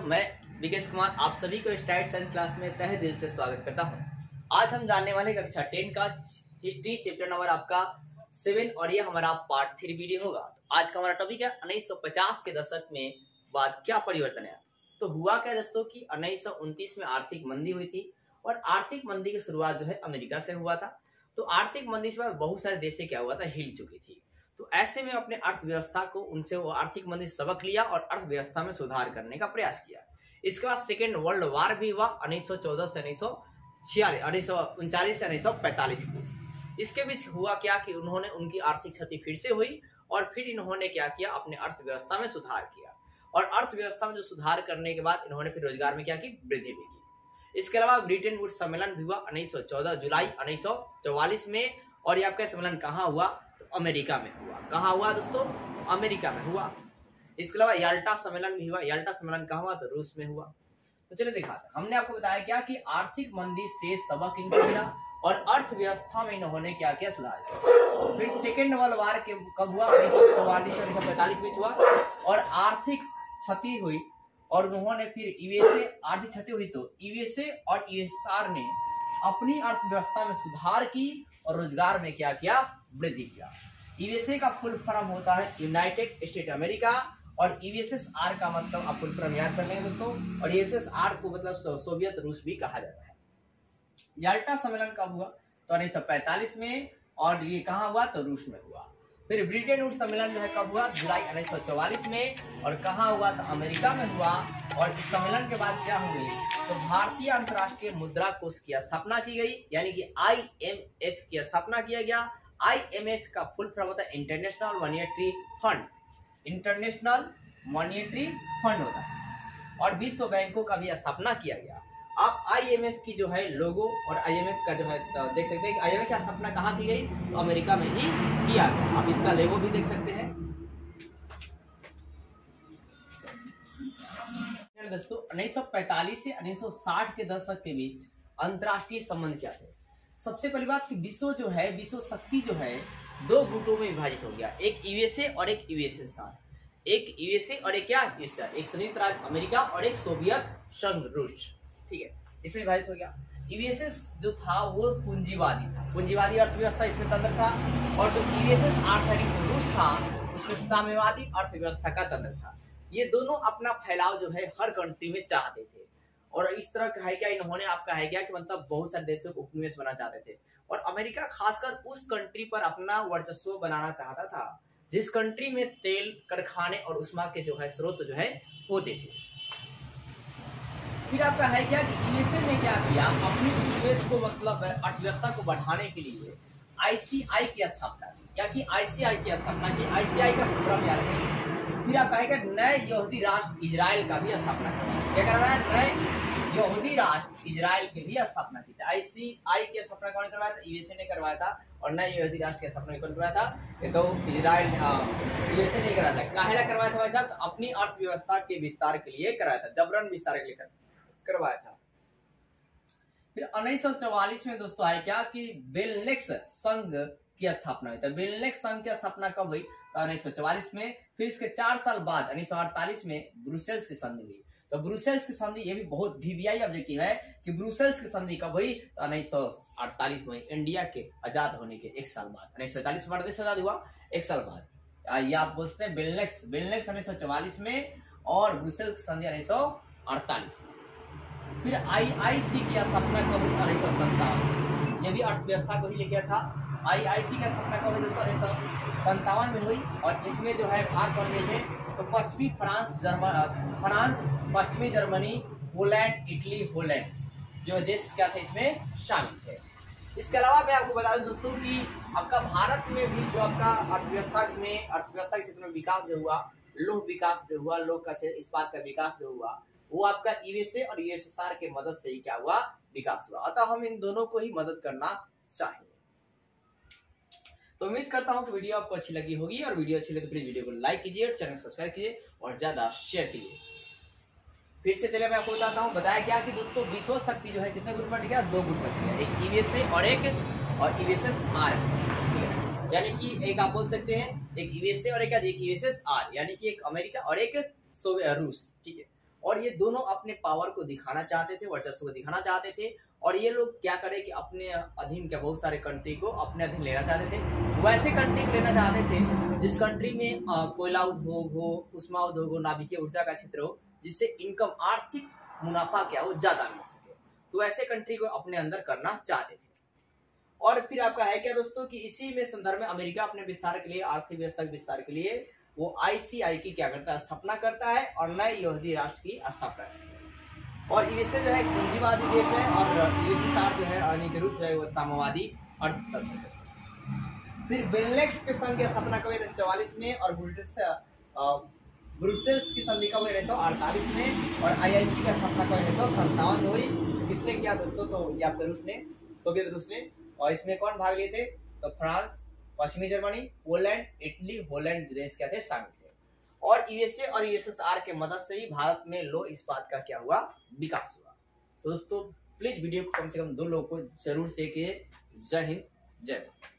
मैं विकेश कुमार आप सभी को स्टार्ट साइंस क्लास में तहे दिल से स्वागत करता हूं। आज हम जानने वाले कक्षा 10 का हिस्ट्री चैप्टर नंबर आपका 7 और ये हमारा पार्ट 3 वीडियो होगा। आज का हमारा टॉपिक है 1950 के दशक में बाद क्या परिवर्तन आया। तो हुआ क्या दोस्तों कि 1929 में आर्थिक मंदी हुई थी और आर्थिक मंदी की शुरुआत जो है अमेरिका से हुआ था। तो आर्थिक मंदी के बाद बहुत सारे देशें क्या हुआ था, हिल चुकी थी। तो ऐसे में अपने अर्थव्यवस्था को उनसे वो आर्थिक मंदी सबक लिया और अर्थव्यवस्था में सुधार करने का प्रयास किया। इसके बाद सेकेंड वर्ल्ड वार भी हुआ 1914 से 1939 से 1945 के बीच। इसके बीच हुआ क्या कि उन्होंने उनकी आर्थिक क्षति फिर से हुई और फिर इन्होंने क्या किया, अपने अर्थव्यवस्था में सुधार किया और अर्थव्यवस्था में जो सुधार करने के बाद इन्होंने फिर रोजगार में क्या की, वृद्धि भी की। इसके अलावा ब्रिटेन वुड्स सम्मेलन भी हुआ 1914 जुलाई 1944 में। और ये आपका सम्मेलन कहाँ हुआ, तो अमेरिका में हुआ। कहाँ हुआ दोस्तों, अमेरिका में हुआ। इसके अलावा याल्टा सम्मेलन भी हुआ। याल्टा सम्मेलन कहाँ हुआ, तो रूस में हुआ। तो चलिए दिखाते हैं। हमने आपको बताया क्या कि आर्थिक मंदी से सबक इनको मिला और अर्थव्यवस्था में इन्होंने क्या किया, सुधार किया। फिर सेकेंड वर्ल्ड वार के कब हुआ, 1944 से 1945 बीच हुआ और आर्थिक क्षति हुई और उन्होंने फिर यूएसए आर्थिक क्षति हुई तो यूएसए और यूएसआर ने अपनी अर्थव्यवस्था में सुधार की और रोजगार में क्या किया, वृद्धि किया। यूएसए का फुल फॉर्म होता है यूनाइटेड स्टेट अमेरिका और यूएसएसआर का मतलब आप फुल फॉर्म याद कर लेंगे दोस्तों। और यूएसएसआर को मतलब सोवियत रूस भी कहा जाता है। याल्टा सम्मेलन कब हुआ, तो 1945 में और ये कहाँ हुआ, तो रूस में हुआ। फिर ब्रिटेन वुड्स सम्मेलन जो है कब हुआ, जुलाई 1944 में और कहाँ हुआ, तो अमेरिका में हुआ। और इस सम्मेलन के बाद क्या हुई, तो भारतीय अंतर्राष्ट्रीय मुद्रा कोष की स्थापना की गई, यानी कि IMF की स्थापना किया गया। IMF का फुल फॉर्म होता है international monetary fund. International monetary fund होता है। और विश्व बैंकों का भी स्थापना किया गया। आप IMF की जो है लोगो और IMF का जो है तो देख सकते हैं कि IMF की स्थापना कहाँ की गई, तो अमेरिका में ही किया गया। आप इसका लोगो भी देख सकते हैं दोस्तों। 1945 से 1960 के दशक के बीच अंतर्राष्ट्रीय संबंध क्या थे। सबसे पहली बात कि विश्व जो है, विश्व शक्ति जो है दो गुटों में विभाजित हो गया, एक यूएसए और एक यूएसएसआर। एक यूएसए और एक क्या, एक संयुक्त राज्य अमेरिका और एक सोवियत संघ रूस। ठीक है, इसमें विभाजित हो गया। यूएसए जो था वो पूंजीवादी था, पूंजीवादी अर्थव्यवस्था इसमें तंत्र था। और जो यूएसएसआर था रूस था उसमें साम्यवादी अर्थव्यवस्था का तंत्र था। ये दोनों अपना फैलाव जो है हर कंट्री में चाहते थे और इस तरह का है क्या, इन्होंने आपका है क्या कि मतलब बहुत सारे देशों को उपनिवेश बना चाहते थे। और अमेरिका खासकर उस कंट्री पर अपना वर्चस्व बनाना चाहता था जिस कंट्री में तेल कारखाने और उष्मा के जो है स्रोत जो है होते थे। फिर आपका है क्या कि यूएसए ने क्या किया, अपनी उपनिवेश को मतलब अर्थव्यवस्था को बढ़ाने के लिए ICI की स्थापना की। क्या की, ICI की स्थापना की। ICI का प्रोग्राम याद है। फिर आपका है कि नए यहूदी राष्ट्र इजराइल का भी स्थापना किया। क्या कर रहा है, नए यहूदी राष्ट्र इजराइल की भी स्थापना की थी। ICI की स्थापना कौन करवाया था, यूएसए ने करवाया था। और नए यहूदी राष्ट्र की स्थापना कौन करवाया था, तो इजराइल यूएसए ने कराया था। काहेला करवाया था भाई साहब, अपनी अर्थव्यवस्था के विस्तार के लिए कराया था, जबरन विस्तार के लिए करवाया था। फिर 1944 में दोस्तों आए क्या कि बेलनेक्स संघ की स्थापना हुई। तो बेलनेक्स संघ की स्थापना कब हुई, तो 1944 में। फिर इसके 4 साल बाद 1948 में ब्रुसेल्स की संधि हुई। तो ब्रुसेल्स की संधि ये भी बहुत VVI ऑब्जेक्टिव है कि ब्रुसेल्स की संधि कब हुई, तो 1948 में, इंडिया के आजाद होने के 1 साल बाद। 1947 में देश आजाद हुआ, 1 साल बाद। ये आप बोलते हैं बेलनेक्स 1944 में और ब्रुसेल्स की संधि 1948 में। फिर IIC की स्थापना कब हुई, 1957। ये भी अर्थव्यवस्था को ही लेके था। IIC की स्थापना कब हुई दोस्तों, 1957 में हुई। और इसमें जो है भाग कौन गए थे, तो पश्चिमी फ्रांस, पश्चिमी जर्मनी, पोलैंड, इटली, होलैंड जो देश क्या थे इसमें शामिल थे। इसके अलावा मैं आपको बता दूं दोस्तों कि आपका भारत में भी जो आपका अर्थव्यवस्था के क्षेत्र में विकास जो हुआ, लौह विकास जो हुआ, लौह का इस्पात का विकास जो हुआ, वो आपका यूएसए और यूएसएसआर के मदद से ही क्या हुआ, विकास हुआ। अतः हम इन दोनों को ही मदद करना चाहिए। तो उम्मीद करता हूं कि वीडियो आपको अच्छी लगी होगी और वीडियो अच्छी लगी तो प्लीज वीडियो को लाइक कीजिए और चैनल सब्सक्राइब कीजिए और ज्यादा शेयर कीजिए। फिर से चलिए मैं आपको बताता हूं। बताया क्या कि दोस्तों विश्व शक्ति जो है कितने ग्रुप में गया, 2 ग्रुप में गया, एक यूएसए और यूएसएसआर। यानी कि एक आप बोल सकते हैं एक यूएसए और एक यूएसएसआर, यानी कि एक अमेरिका और एक रूस। ठीक है, और ये दोनों अपने पावर को दिखाना चाहते थे, वर्चस्व को दिखाना चाहते थे। और ये लोग क्या करे कि अपने अधीन के बहुत सारे कंट्री को अपने अधीन लेना चाहते थे। वैसे कंट्री लेना चाहते थे जिस कंट्री में कोयला उद्योग हो, उष्मा उद्योग हो, नाभिकीय ऊर्जा का क्षेत्र हो, जिससे इनकम आर्थिक मुनाफा क्या हो ज्यादा मिल सके। तो ऐसे कंट्री को अपने अंदर करना चाहते थे। और फिर आपका है क्या दोस्तों कि इसी में संदर्भ में अमेरिका अपने विस्तार के लिए, आर्थिक व्यवस्था के विस्तार के लिए वो ICI की क्या करता है, स्थापना करता है और नए यहूदी राष्ट्र की स्थापना करता है। और यूएसए जो है पूंजीवादी देश है और यूएसएसआर जो है यानी रूस जो है वो साम्यवादी अर्थतंत्र है। फिर बेनेलक्स के संघ की स्थापना कब 1944 में और ब्रुसेल्स की संधि कब 1948 में और IIC की स्थापना कब 1957 में हुई। किसने किया दोस्तों? तो या रूस ने, सोवियत रूस ने। और इसमें कौन भाग लिए थे? तो फ्रांस, पश्चिमी जर्मनी, पोलैंड, इटली, हॉलैंड देश क्या थे, शामिल थे। और यूएसए और यूएसएसआर के मदद से ही भारत में लौह इस्पात का क्या हुआ, विकास हुआ। तो दोस्तों प्लीज वीडियो को कम से कम 2 लोगों को जरूर शेयर कीजिए। जय हिंद, जय भारत।